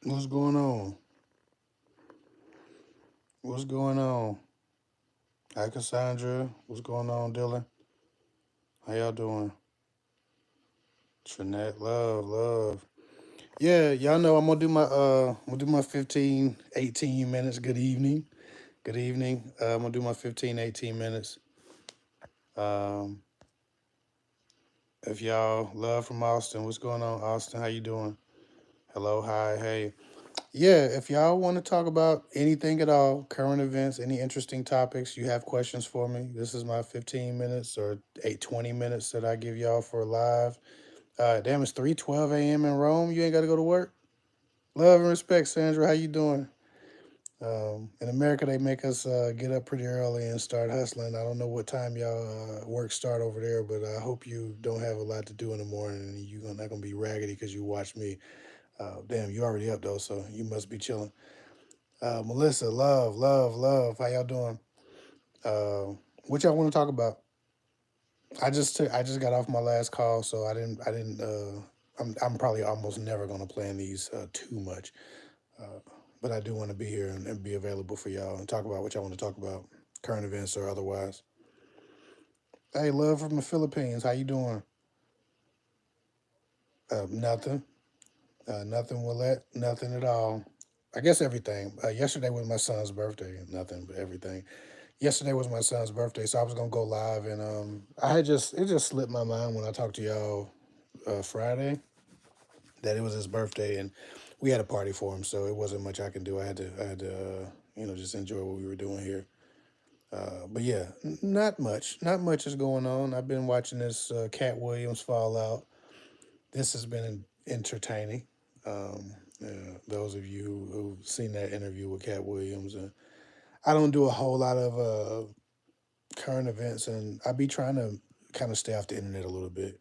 What's going on? What's going on? Hi, Cassandra. What's going on, Dylan? How y'all doing? Trinette, love, love. Yeah, y'all know I'm gonna do my 15, 18 minutes. Good evening. Good evening. I'm gonna do my 15, 18 minutes. Um, if y'all love from Austin, what's going on, Austin? How you doing? Hello, hi, hey. Yeah, if y'all want to talk about anything at all, current events, any interesting topics, you have questions for me, this is my 15 minutes or 8 20 minutes that I give y'all for live. Damn, it's 3:12 a.m. in Rome. You ain't got to go to work. Love and respect, Sandra. How you doing? In America, they make us get up pretty early and start hustling. I don't know what time y'all work start over there, but I hope you don't have a lot to do in the morning and you're not gonna be raggedy because you watch me. Damn, you already up though, so you must be chilling. Melissa, love, love, love. How y'all doing? What y'all want to talk about? I just got off my last call, so I didn't. I'm probably almost never gonna plan these too much, uh, but I do want to be here and be available for y'all and talk about what y'all want to talk about, current events or otherwise. Hey, love from the Philippines. How you doing? Nothing. Nothing will let nothing at all. I guess everything. Yesterday was my son's birthday. Nothing but everything. Yesterday was my son's birthday, so I was gonna go live, and I had just it just slipped my mind when I talked to y'all Friday that it was his birthday, and we had a party for him, so it wasn't much I could do. I had to just enjoy what we were doing here. But yeah, not much is going on. I've been watching this Cat Williams fallout. This has been entertaining. Those of you who've seen that interview with Cat Williams, I don't do a whole lot of current events, and I be trying to kind of stay off the internet a little bit.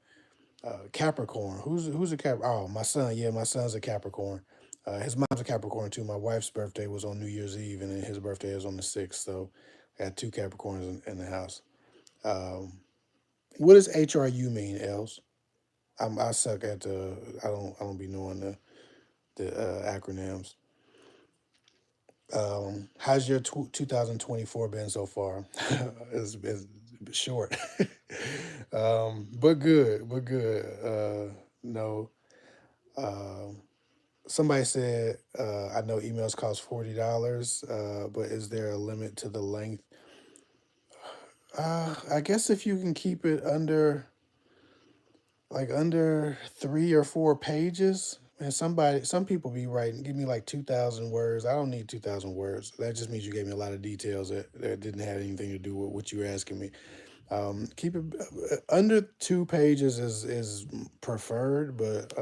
Capricorn, who's a Cap? Oh, my son. Yeah, my son's a Capricorn. His mom's a Capricorn too. My wife's birthday was on New Year's Eve, and then his birthday is on the 6th. So I had two Capricorns in the house. Um, what does HRU mean, Els? I suck at the. I don't be knowing the acronyms. How's your 2024 been so far? It's short, but good, but good. No, um, somebody said I know emails cost $40, but is there a limit to the length? I guess if you can keep it under 3 or 4 pages. And some people be writing, give me like 2,000 words. I don't need 2,000 words. That just means you gave me a lot of details that didn't have anything to do with what you were asking me. Keep it under 2 pages is preferred, but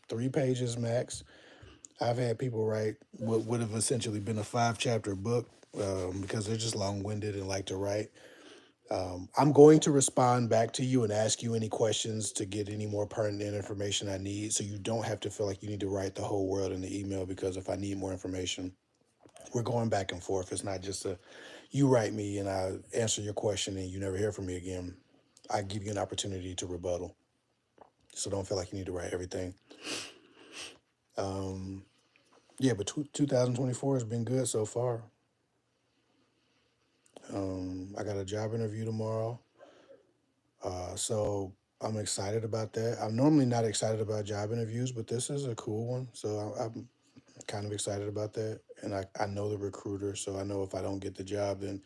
3 pages max. I've had people write what would have essentially been a 5 chapter book because they're just long winded and like to write. I'm going to respond back to you and ask you any questions to get any more pertinent information I need. So you don't have to feel like you need to write the whole world in the email because if I need more information, we're going back and forth. It's not just a you write me and I answer your question and you never hear from me again. I give you an opportunity to rebuttal. So don't feel like you need to write everything. Um, yeah, but 2024 has been good so far. I got a job interview tomorrow. So I'm excited about that. I'm normally not excited about job interviews, but this is a cool one. So I'm kind of excited about that. And I know the recruiter, so I know if I don't get the job, then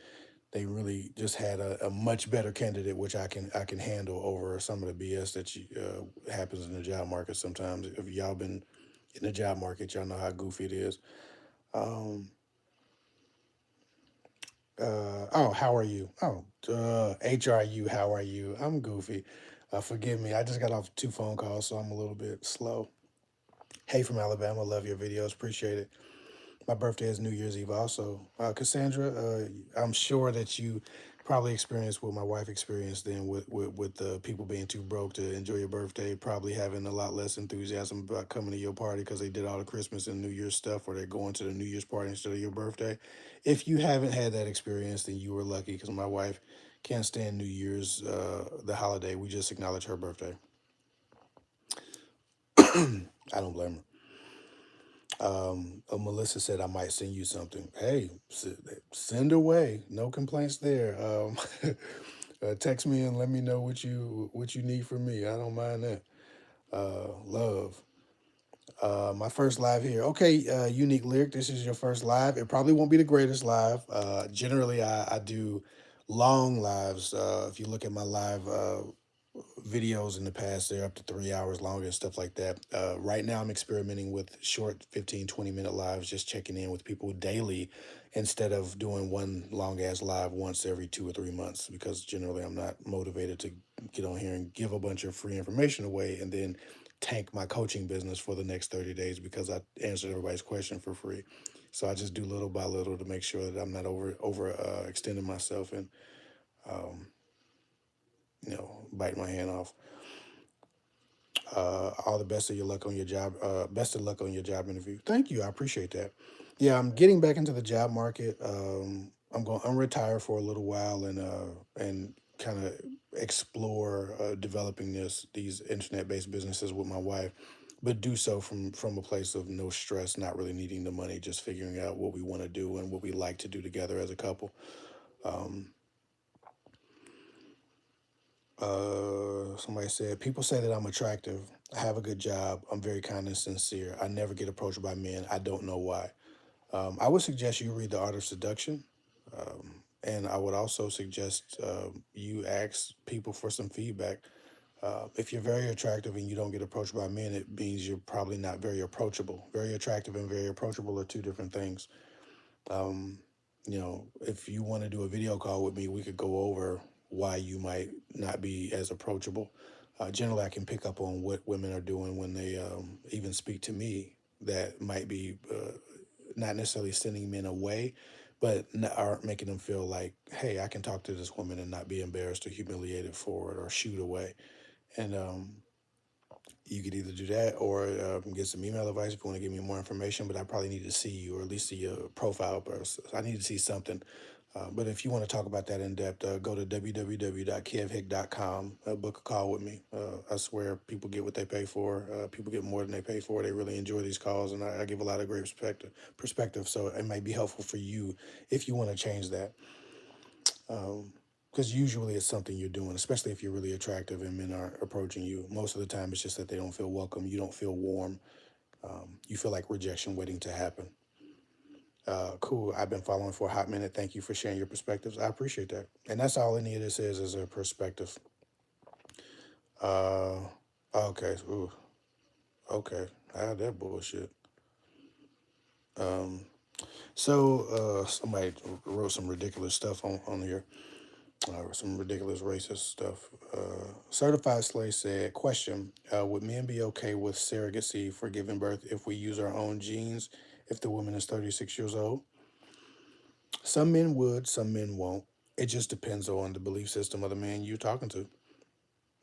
they really just had a much better candidate, which I can handle over some of the BS that happens in the job market sometimes. If y'all been in the job market, y'all know how goofy it is. Um, oh, how are you? Oh, HRU, how are you? I'm goofy. Forgive me. I just got off 2 phone calls, so I'm a little bit slow. Hey from Alabama, love your videos, appreciate it. My birthday is New Year's Eve also. Cassandra, I'm sure that you probably experienced what my wife experienced then with the people being too broke to enjoy your birthday, probably having a lot less enthusiasm about coming to your party because they did all the Christmas and New Year's stuff or they're going to the New Year's party instead of your birthday. If you haven't had that experience, then you were lucky because my wife can't stand New Year's, the holiday. We just acknowledge her birthday. I don't blame her. Melissa said I might send you something. Hey, send away. No complaints there. Text me and let me know what you need from me. I don't mind that. Love. My first live here. Okay, Unique Lyric. This is your first live. It probably won't be the greatest live. Generally, I do long lives. If you look at my live videos in the past, they're up to 3 hours long and stuff like that. Right now I'm experimenting with short 15-20 minute lives, just checking in with people daily instead of doing one long ass live once every 2 or 3 months, because generally I'm not motivated to get on here and give a bunch of free information away and then tank my coaching business for the next 30 days because I answered everybody's question for free. So I just do little by little to make sure that I'm not over extending myself and um, biting my hand off. All the best of your luck on your job. Best of luck on your job interview. Thank you. I appreciate that. Yeah, I'm getting back into the job market. I'm going to unretire for a little while and kind of explore developing these internet based businesses with my wife, but do so from a place of no stress, not really needing the money, just figuring out what we want to do and what we like to do together as a couple. Um, Somebody said, people say that I'm attractive. I have a good job. I'm very kind and sincere. I never get approached by men. I don't know why. I would suggest you read The Art of Seduction. And I would also suggest you ask people for some feedback. If you're very attractive and you don't get approached by men, it means you're probably not very approachable. Very attractive and very approachable are two different things. Um, if you want to do a video call with me, we could go over why you might not be as approachable. Generally, I can pick up on what women are doing when they even speak to me that might be not necessarily sending men away, but aren't making them feel like, hey, I can talk to this woman and not be embarrassed or humiliated for it or shoot away. And you could either do that or get some email advice if you want to give me more information. But I probably need to see you or at least see your profile. I need to see something. But if you want to talk about that in depth, go to www.kevhick.com. Book a call with me. I swear people get what they pay for. People get more than they pay for. They really enjoy these calls, and I give a lot of great perspective. So it might be helpful for you if you want to change that. Because usually it's something you're doing, especially if you're really attractive and men are approaching you. Most of the time, it's just that they don't feel welcome. You don't feel warm. You feel like rejection waiting to happen. Cool. I've been following for a hot minute. Thank you for sharing your perspectives. I appreciate that. And that's all any of this is a perspective. Uh, okay. Ooh, okay. I had that bullshit. Um, Somebody wrote some ridiculous stuff on here. Some ridiculous racist stuff. Certified Slay said, question, would men be okay with surrogacy for giving birth if we use our own genes if the woman is 36 years old? Some men would, some men won't. It just depends on the belief system of the man you're talking to.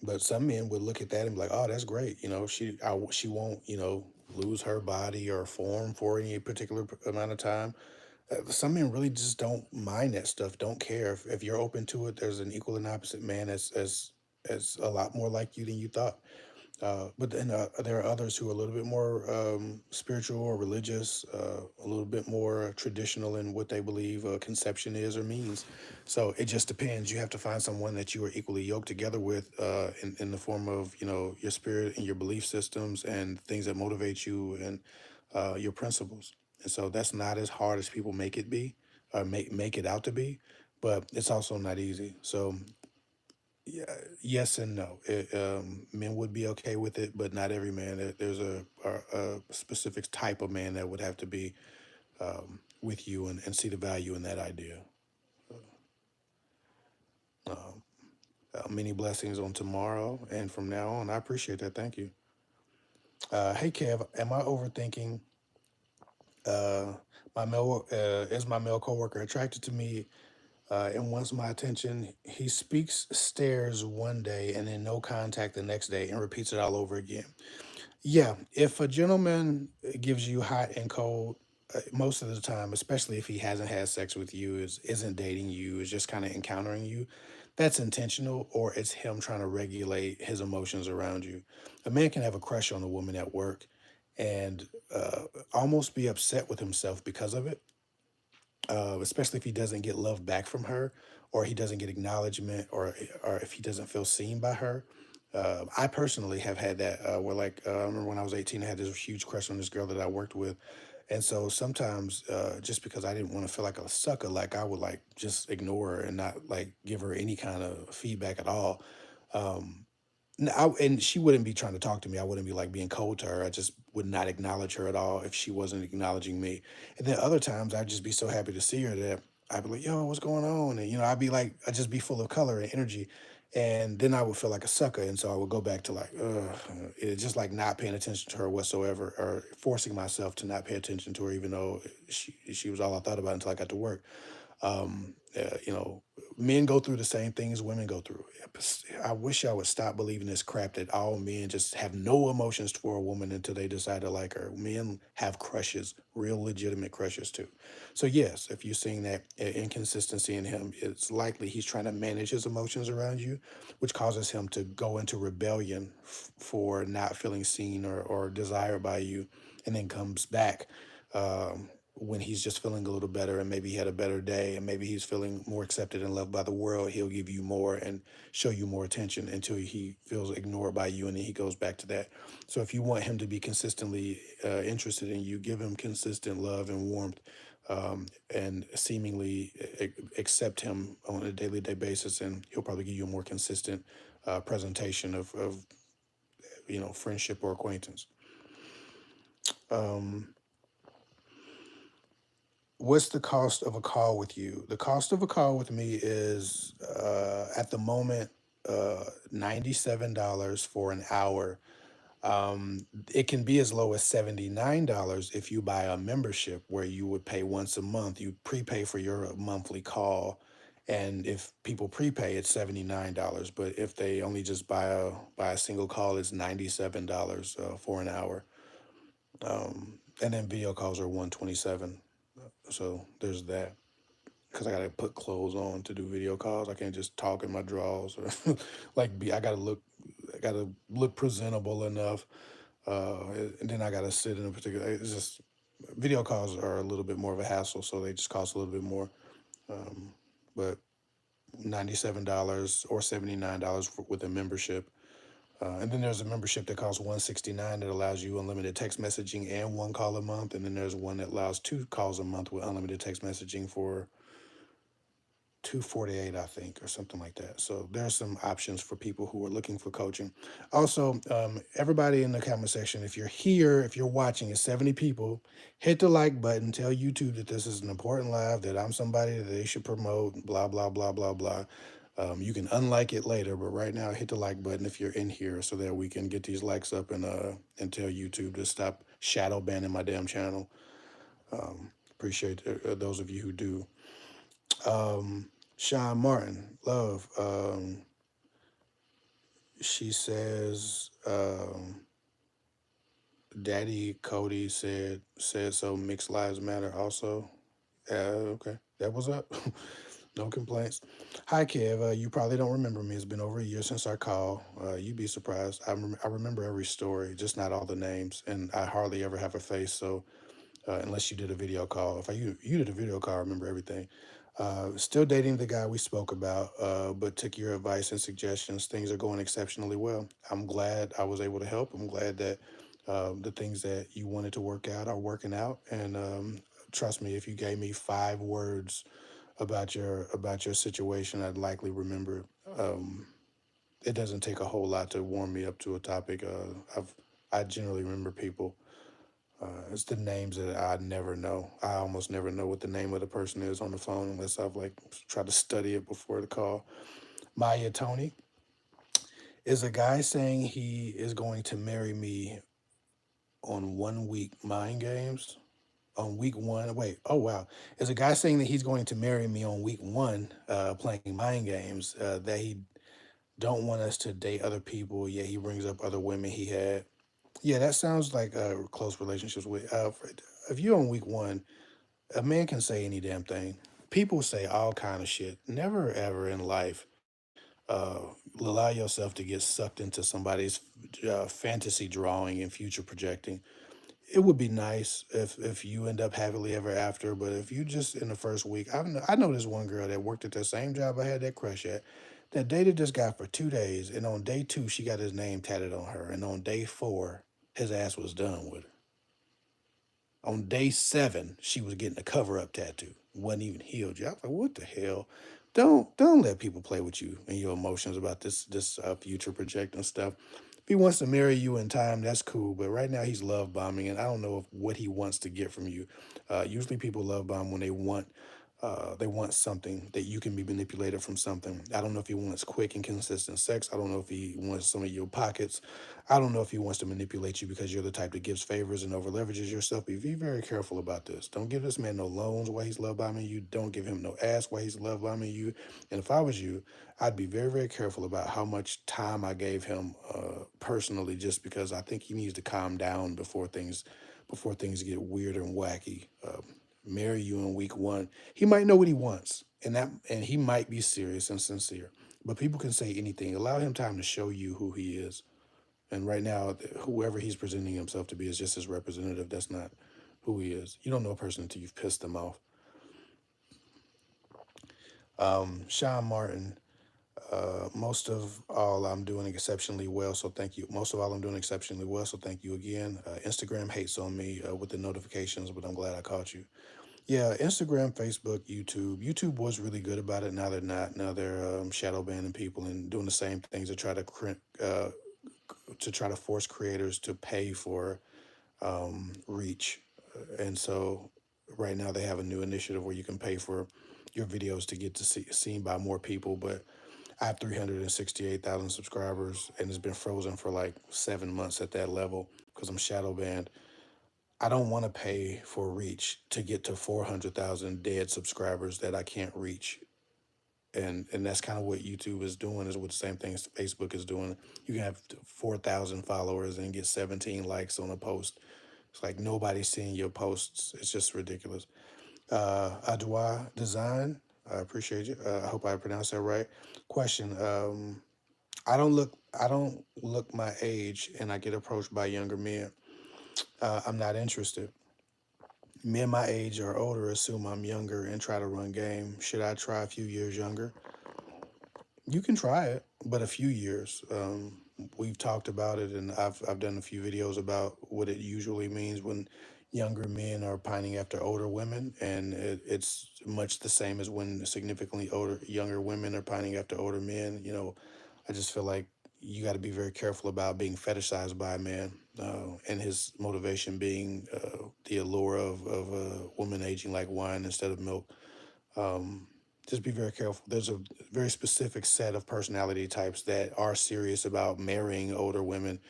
But some men would look at that and be like, "Oh, that's great. She won't, lose her body or form for any particular amount of time." Some men really just don't mind that stuff. Don't care if you're open to it. There's an equal and opposite man as a lot more like you than you thought. But then there are others who are a little bit more spiritual or religious, a little bit more traditional in what they believe conception is or means. So it just depends. You have to find someone that you are equally yoked together with in the form of, your spirit and your belief systems and things that motivate you and your principles. And so that's not as hard as people make it be, make it out to be, but it's also not easy. So yeah, yes and no. Men would be okay with it, but not every man. There's a specific type of man that would have to be with you and see the value in that idea. Um, Many blessings on tomorrow and from now on. I appreciate that. Thank you. Hey Kev, am I overthinking? Uh, is my male coworker attracted to me and wants my attention? He speaks stares one day and then no contact the next day and repeats it all over again. Yeah, if a gentleman gives you hot and cold, most of the time, especially if he hasn't had sex with you, isn't dating you, is just kind of encountering you, that's intentional, or it's him trying to regulate his emotions around you. A man can have a crush on a woman at work, and almost be upset with himself because of it, especially if he doesn't get love back from her, or he doesn't get acknowledgement, or if he doesn't feel seen by her. I personally have had that where, like, I remember when I was 18, I had this huge crush on this girl that I worked with, and so sometimes, just because I didn't want to feel like a sucker, like I would like just ignore her and not like give her any kind of feedback at all. Um, and she wouldn't be trying to talk to me. I wouldn't be like being cold to her. I just would not acknowledge her at all if she wasn't acknowledging me. And then other times I'd just be so happy to see her that I'd be like, yo, what's going on? And, I'd be like, I'd just be full of color and energy. And then I would feel like a sucker. And so I would go back to like, it's just like not paying attention to her whatsoever, or forcing myself to not pay attention to her, even though she was all I thought about until I got to work. You know, men go through the same things women go through. I wish I would stop believing this crap that all men just have no emotions for a woman until they decide to like her. Men have crushes, real legitimate crushes too. So yes, if you're seeing that inconsistency in him, it's likely he's trying to manage his emotions around you, which causes him to go into rebellion for not feeling seen or desired by you, and then comes back. When he's just feeling a little better, and maybe he had a better day, and maybe he's feeling more accepted and loved by the world, he'll give you more and show you more attention until he feels ignored by you, and then he goes back to that. So if you want him to be consistently interested in you, give him consistent love and warmth, and seemingly accept him on a daily day basis, and he'll probably give you a more consistent presentation of friendship or acquaintance. um, what's the cost of a call with you? The cost of a call with me is, at the moment, $97 for an hour. It can be as low as $79 if you buy a membership, where you would pay once a month. You prepay for your monthly call, and if people prepay, it's $79. But if they only just buy a single call, it's $97 for an hour. And then video calls are 127. So there's that. Because I gotta put clothes on to do video calls. I can't just talk in my drawers, or like be. I gotta look presentable enough. And then I gotta sit in a particular. It's just video calls are a little bit more of a hassle, so they just cost a little bit more. Um, but $97 or $79 with a membership. And then there's a membership that costs 169 that allows you unlimited text messaging and one call a month. And then there's one that allows two calls a month with unlimited text messaging for 248, I think, or something like that. So there's some options for people who are looking for coaching. Also, everybody in the comment section, if you're here, if you're watching, it's 70 people, hit the like button, tell YouTube that this is an important live, that I'm somebody that they should promote, blah, blah, blah, blah, blah. You can unlike it later, but right now hit the like button if you're in here, so that we can get these likes up, and tell YouTube to stop shadow banning my damn channel. Appreciate those of you who do. Sean Martin, love. She says, Daddy Cody said so. Mixed lives matter. Also, okay, that was up. No complaints. Hi, Kev. You probably don't remember me. It's been over a year since our call. You'd be surprised. I remember every story, just not all the names, and I hardly ever have a face. So unless you did a video call. If you did a video call, I remember everything. Still dating the guy we spoke about, but took your advice and suggestions. Things are going exceptionally well. I'm glad I was able to help. I'm glad that the things that you wanted to work out are working out. And trust me, if you gave me 5 words about your situation, I'd likely remember it. It doesn't take a whole lot to warm me up to a topic. I generally remember people. It's the names that I never know. I almost never know what the name of the person is on the phone unless I've like tried to study it before the call. Maya Tony, is a guy saying he is going to marry me on 1 week mind games? On week one, wait, oh wow. Is a guy saying that he's going to marry me on week one, playing mind games, that he don't want us to date other people, yet he brings up other women he had. Yeah, that sounds like close relationships with. If you're on week one, a man can say any damn thing. People say all kind of shit. Never ever in life allow yourself to get sucked into somebody's fantasy drawing and future projecting. it would be nice if you end up happily ever after, but if you just in the first week, I know this one girl that worked at the same job I had that crush at, that dated this guy for 2 days, and on day two she got his name tatted on her, and on day four his ass was done with her. On day seven, she was getting a cover up tattoo. Wasn't even healed yet. I was like, what the hell? Don't let people play with you and your emotions about this future projecting stuff. If he wants to marry you in time, that's cool. But right now he's love bombing, and I don't know if what he wants to get from you. Usually people love bomb when they want something that you can be manipulated from something. I don't know if he wants quick and consistent sex. I don't know if he wants some of your pockets. I don't know if he wants to manipulate you because you're the type that gives favors and over leverages yourself. Be very careful about this. Don't give this man no loans while he's love bombing you. Don't give him no ass while he's love bombing you. And if I was you, I'd be very careful about how much time I gave him personally, just because I think he needs to calm down before things get weird and wacky. Marry you in week one. He might know what he wants, and he might be serious and sincere. But people can say anything. Allow him time to show you who he is. And right now, whoever he's presenting himself to be is just his representative. That's not who he is. You don't know a person until you've pissed them off. Sean Martin, most of all, I'm doing exceptionally well, so thank you. Most of all, I'm doing exceptionally well, so thank you again. Instagram hates on me with the notifications, but I'm glad I caught you. Yeah, Instagram, Facebook, YouTube. YouTube was really good about it. Now they're not. Now they're shadow banning people and doing the same things to try to force creators to pay for reach. And so right now they have a new initiative where you can pay for your videos to get to seen by more people. But I have 368,000 subscribers, and it's been frozen for like 7 months at that level because I'm shadow banned. I don't want to pay for reach to get to 400,000 dead subscribers that I can't reach. And that's kind of what YouTube is doing, is what the same thing as Facebook is doing. You can have 4,000 followers and get 17 likes on a post. It's like nobody's seeing your posts. It's just ridiculous. Adwa Design, I appreciate you. I hope I pronounced that right. Question. I don't look my age, and I get approached by younger men. I'm not interested. Men my age or older assume I'm younger and try to run game. Should I try a few years younger? You can try it, but a few years. We've talked about it, and I've done a few videos about what it usually means when younger men are pining after older women, and it's much the same as when significantly older younger women are pining after older men. I just feel like you got to be very careful about being fetishized by a man, and his motivation being the allure of a woman aging like wine instead of milk. um, just be very careful. There's a very specific set of personality types that are serious about marrying older women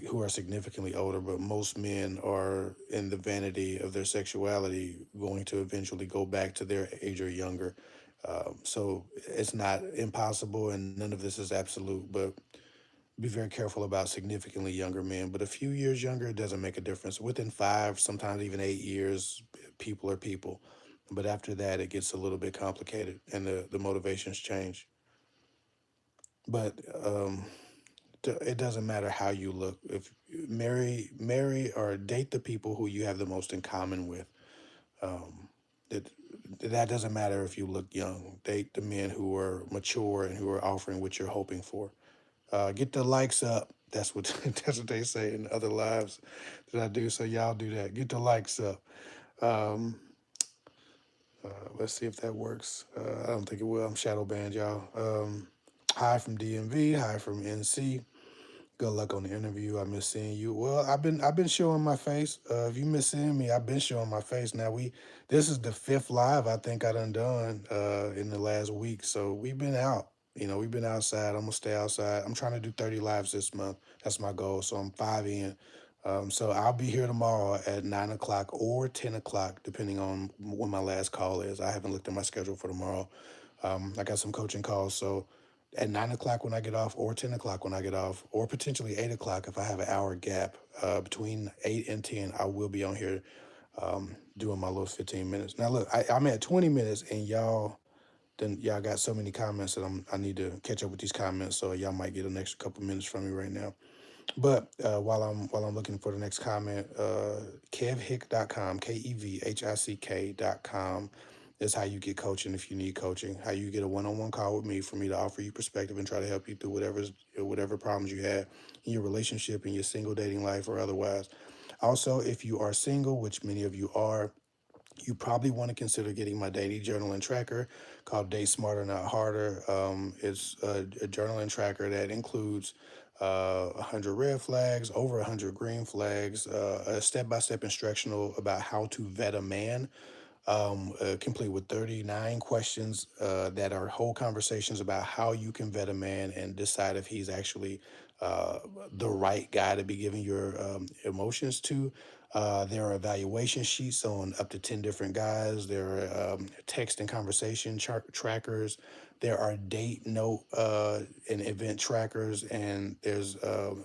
who are significantly older, but most men are in the vanity of their sexuality going to eventually go back to their age or younger. So it's not impossible, and none of this is absolute, but be very careful about significantly younger men. But a few years younger, it doesn't make a difference. Within 5, sometimes even 8 years, people are people. But after that, it gets a little bit complicated, and the motivations change. But it doesn't matter how you look. If marry or date the people who you have the most in common with. Um, that that doesn't matter if you look young. Date the men who are mature and who are offering what you're hoping for. Get the likes up. That's what that's what they say in other lives that I do. So y'all do that. Get the likes up. Um, let's see if that works. I don't think it will. I'm shadow banned, y'all. Hi from DMV. Hi from NC. Good luck on the interview. I miss seeing you. Well, I've been showing my face. If you miss seeing me, I've been showing my face. Now this is the fifth live I think I done in the last week. So we've been out. We've been outside. I'm gonna stay outside. I'm trying to do 30 lives this month. That's my goal. So I'm 5 in. So I'll be here tomorrow at 9 o'clock or 10 o'clock, depending on when my last call is. I haven't looked at my schedule for tomorrow. I got some coaching calls, so at 9 o'clock when I get off, or 10 o'clock when I get off, or potentially 8 o'clock if I have an hour gap between 8 and 10, I will be on here doing my little 15 minutes. Now look, I'm at 20 minutes, and y'all got so many comments that I need to catch up with these comments. So y'all might get an extra couple minutes from me right now. But while I'm looking for the next comment, kevhick.com, kevhick.com is how you get coaching if you need coaching. How you get a one-on-one call with me for me to offer you perspective and try to help you through whatever problems you have in your relationship, in your single dating life, or otherwise. Also, if you are single, which many of you are, you probably want to consider getting my daily journal and tracker called Date Smarter Not Harder. It's a journal and tracker that includes 100 red flags, over 100 green flags, a step-by-step instructional about how to vet a man, complete with 39 questions that are whole conversations about how you can vet a man and decide if he's actually uh, the right guy to be giving your emotions to. There are evaluation sheets on up to 10 different guys. There are text and conversation trackers. There are date note and event trackers, and there's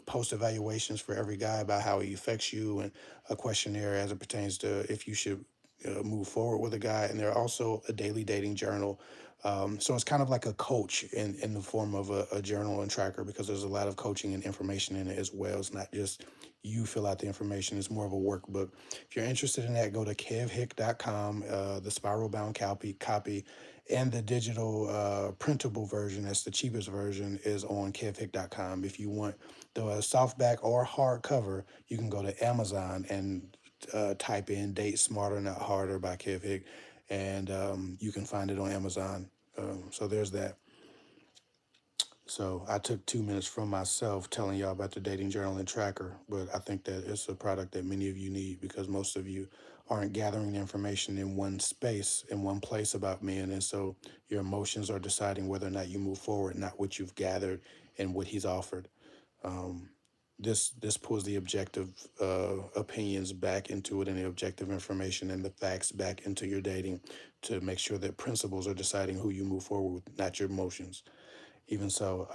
post evaluations for every guy about how he affects you, and a questionnaire as it pertains to if you should move forward with a guy. And they're also a daily dating journal. So it's kind of like a coach in the form of a journal and tracker, because there's a lot of coaching and information in it as well. It's not just you fill out the information, it's more of a workbook. If you're interested in that, go to kevhick.com. The spiral bound copy and the digital printable version, that's the cheapest version, is on kevhick.com. If you want the softback or hardcover, you can go to Amazon and type in Date Smarter Not Harder by Kev Hick, and you can find it on Amazon. So there's that. So I took 2 minutes from myself telling y'all about the dating journal and tracker, but I think that it's a product that many of you need, because most of you aren't gathering information in one space, in one place about men. And so your emotions are deciding whether or not you move forward, not what you've gathered and what he's offered. Um, this pulls the objective opinions back into it, and the objective information and the facts back into your dating, to make sure that principles are deciding who you move forward with, not your emotions. Even so,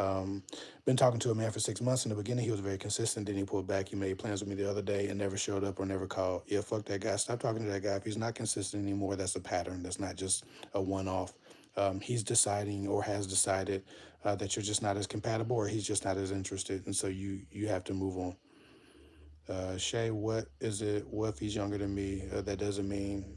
been talking to a man for 6 months. In the beginning, he was very consistent. Then he pulled back. He made plans with me the other day and never showed up or never called. Yeah, fuck that guy. Stop talking to that guy. If he's not consistent anymore, that's a pattern. That's not just a one-off. He's deciding or has decided that you're just not as compatible, or he's just not as interested, and so you have to move on. Shay, what is it? What if he's younger than me? That doesn't mean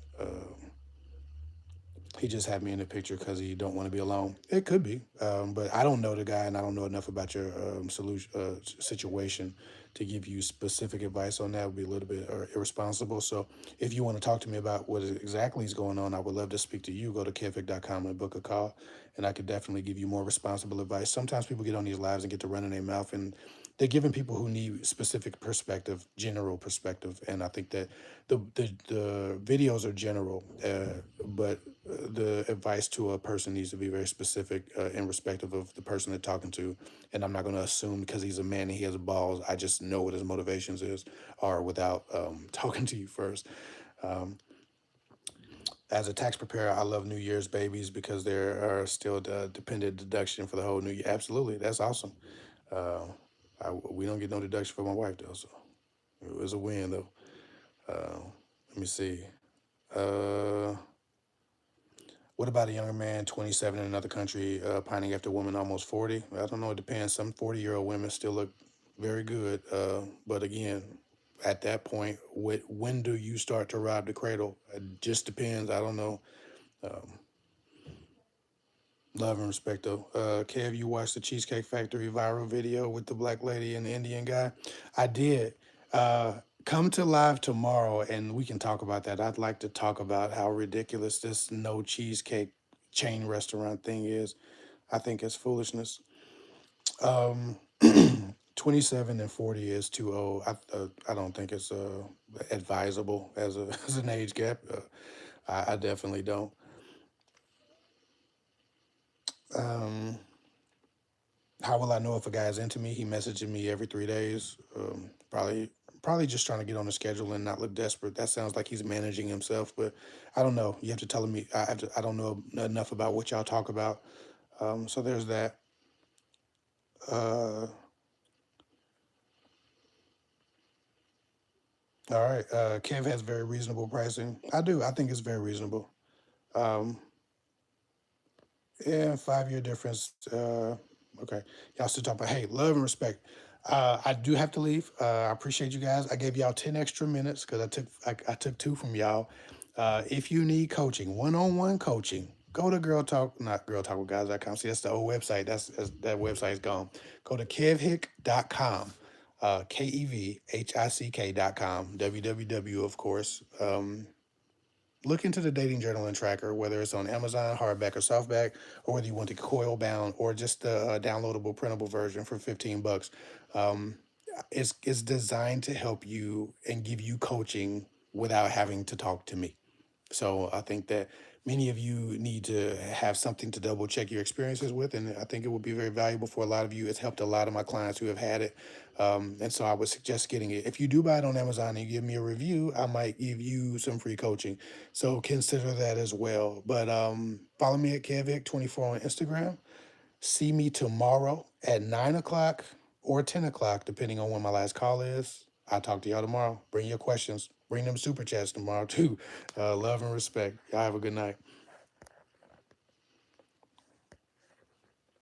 he just had me in the picture because he don't want to be alone. It could be, but I don't know the guy, and I don't know enough about your solution situation to give you specific advice on that. Would be a little bit irresponsible. So if you want to talk to me about what exactly is going on, I would love to speak to you. Go to kevhick.com and book a call, and I could definitely give you more responsible advice. Sometimes people get on these lives and get to running their mouth, and they're giving people who need specific perspective, general perspective. And I think that the videos are general, but the advice to a person needs to be very specific in respective of the person they're talking to. And I'm not going to assume because he's a man and he has balls, I just know what his motivations is, are, without talking to you first. Um, as a tax preparer, I love New Year's babies because there are still the dependent deduction for the whole new year. Absolutely, that's awesome. Uh, we don't get no deduction for my wife though, so it was a win though. Uh, Let me see. Uh, what about a younger man, 27, in another country, pining after a woman almost 40? I don't know. It depends. Some 40-year-old women still look very good. But again, at that point, when do you start to rob the cradle? It just depends. I don't know. Um, Love and respect, though. Kev, you watched the Cheesecake Factory viral video with the black lady and the Indian guy? I did. Come to live tomorrow and we can talk about that. I'd like to talk about how ridiculous this no cheesecake chain restaurant thing is. I think it's foolishness. Um, 27 and 40 is too old. I don't think it's advisable as a as an age gap. I definitely don't. Um, How will I know if a guy's into me? He messaging me every 3 days. Probably just trying to get on the schedule and not look desperate. That sounds like he's managing himself, but I don't know. You have to tell me. I don't know enough about what y'all talk about. So there's that. Uh, all right. Kev has very reasonable pricing. I do. I think it's very reasonable. Um, yeah, 5 year difference. Okay. Y'all still talk about, hey, love and respect. I do have to leave. I appreciate you guys. I gave y'all 10 extra minutes because I took two from y'all. If you need coaching, one-on-one coaching, go to Girl Talk, not Girl Talk with Guys.com. See, that's the old website. That website's gone. Go to kevhick.com. kevhick.com. www, of course. Look into the dating journal and tracker, whether it's on Amazon, hardback or softback, or whether you want the coil bound or just the downloadable printable version for 15 bucks. Um, it's designed to help you and give you coaching without having to talk to me. So I think that many of you need to have something to double check your experiences with, and I think it will be very valuable for a lot of you. It's helped a lot of my clients who have had it, and so I would suggest getting it. If you do buy it on Amazon and you give me a review, I might give you some free coaching. So consider that as well. But follow me at kevhick24 on Instagram. See me tomorrow at 9 o'clock or 10 o'clock, depending on when my last call is. I'll talk to y'all tomorrow. Bring your questions. Bring them super chats tomorrow too. Love and respect. Y'all have a good night.